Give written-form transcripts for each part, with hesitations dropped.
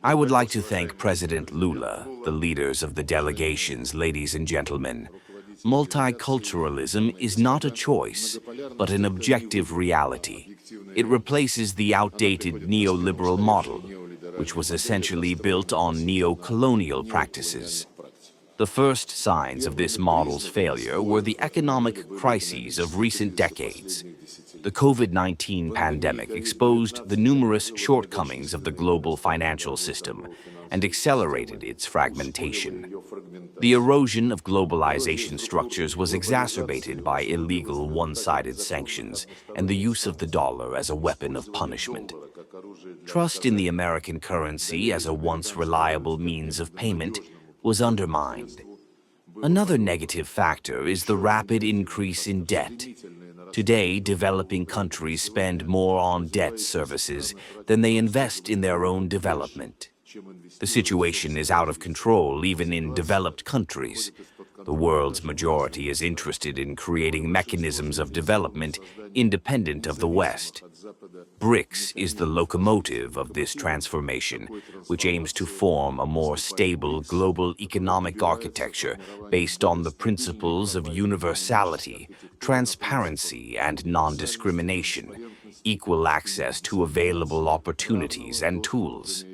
I would like to thank President Lula, the leaders of the delegations, ladies and gentlemen. Multiculturalism is not a choice, but an objective reality. It replaces the outdated neoliberal model, which was essentially built on neo-colonial practices. The first signs of this model's failure were the economic crises of recent decades. The COVID-19 pandemic exposed the numerous shortcomings of the global financial system and accelerated its fragmentation. The erosion of globalization structures was exacerbated by illegal one-sided sanctions and the use of the dollar as a weapon of punishment. Trust in the American currency as a once reliable means of payment was undermined. Another negative factor is the rapid increase in debt. Today, developing countries spend more on debt services than they invest in their own development. The situation is out of control even in developed countries. The world's majority is interested in creating mechanisms of development independent of the West. BRICS is the locomotive of this transformation, which aims to form a more stable global economic architecture based on the principles of universality, transparency, and non-discrimination, equal access to available opportunities and tools.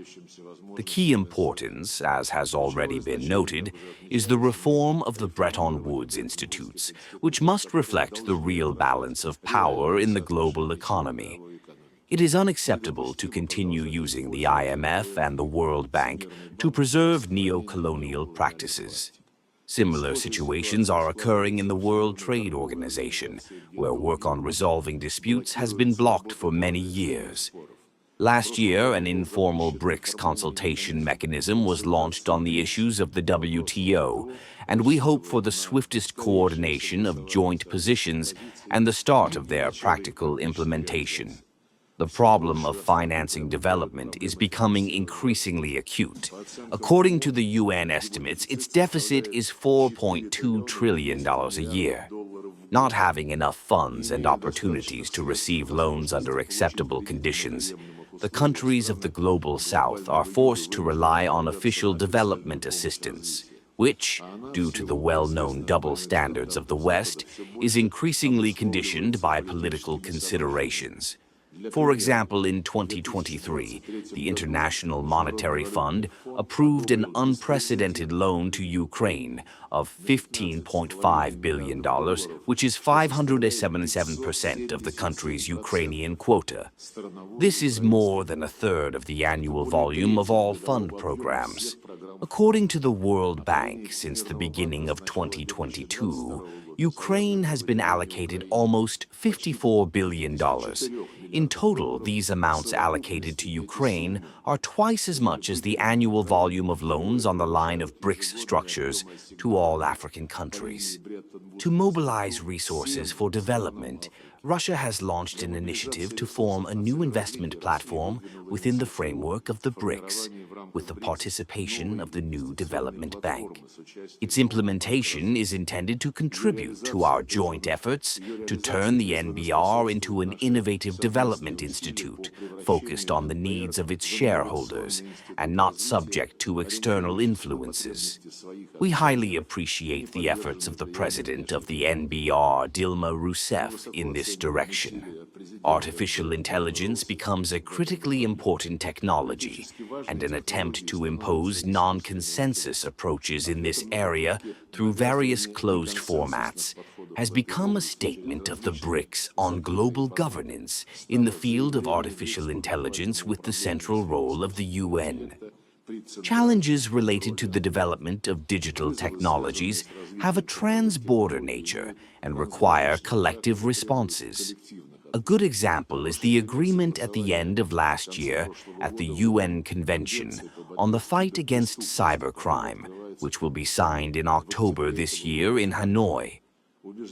The key importance, as has already been noted, is the reform of the Bretton Woods Institutes, which must reflect the real balance of power in the global economy. It is unacceptable to continue using the IMF and the World Bank to preserve neo-colonial practices. Similar situations are occurring in the World Trade Organization, where work on resolving disputes has been blocked for many years. Last year, an informal BRICS consultation mechanism was launched on the issues of the WTO, and we hope for the swiftest coordination of joint positions and the start of their practical implementation. The problem of financing development is becoming increasingly acute. According to the UN estimates, its deficit is $4.2 trillion a year. Not having enough funds and opportunities to receive loans under acceptable conditions, the countries of the Global South are forced to rely on official development assistance, which, due to the well-known double standards of the West, is increasingly conditioned by political considerations. For example, in 2023, the International Monetary Fund approved an unprecedented loan to Ukraine of $15.5 billion, which is 577% of the country's Ukrainian quota. This is more than a third of the annual volume of all fund programs. According to the World Bank, since the beginning of 2022, Ukraine has been allocated almost $54 billion. In total, these amounts allocated to Ukraine are twice as much as the annual volume of loans on the line of BRICS structures to all African countries. To mobilize resources for development, Russia has launched an initiative to form a new investment platform within the framework of the BRICS, with the participation of the new development bank. Its implementation is intended to contribute to our joint efforts to turn the NBR into an innovative development institute focused on the needs of its shareholders and not subject to external influences. We highly appreciate the efforts of the president of the NBR, Dilma Rousseff, in this direction. Artificial intelligence becomes a critically important technology, and an attempt to impose non-consensus approaches in this area through various closed formats has become a statement of the BRICS on global governance in the field of artificial intelligence, with the central role of the UN. Challenges related to the development of digital technologies have a trans-border nature and require collective responses. A good example is the agreement at the end of last year at the UN Convention on the fight against cybercrime, which will be signed in October this year in Hanoi.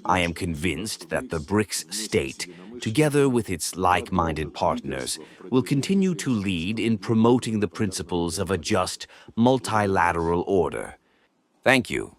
I am convinced that the BRICS state, together with its like-minded partners, will continue to lead in promoting the principles of a just, multilateral order. Thank you.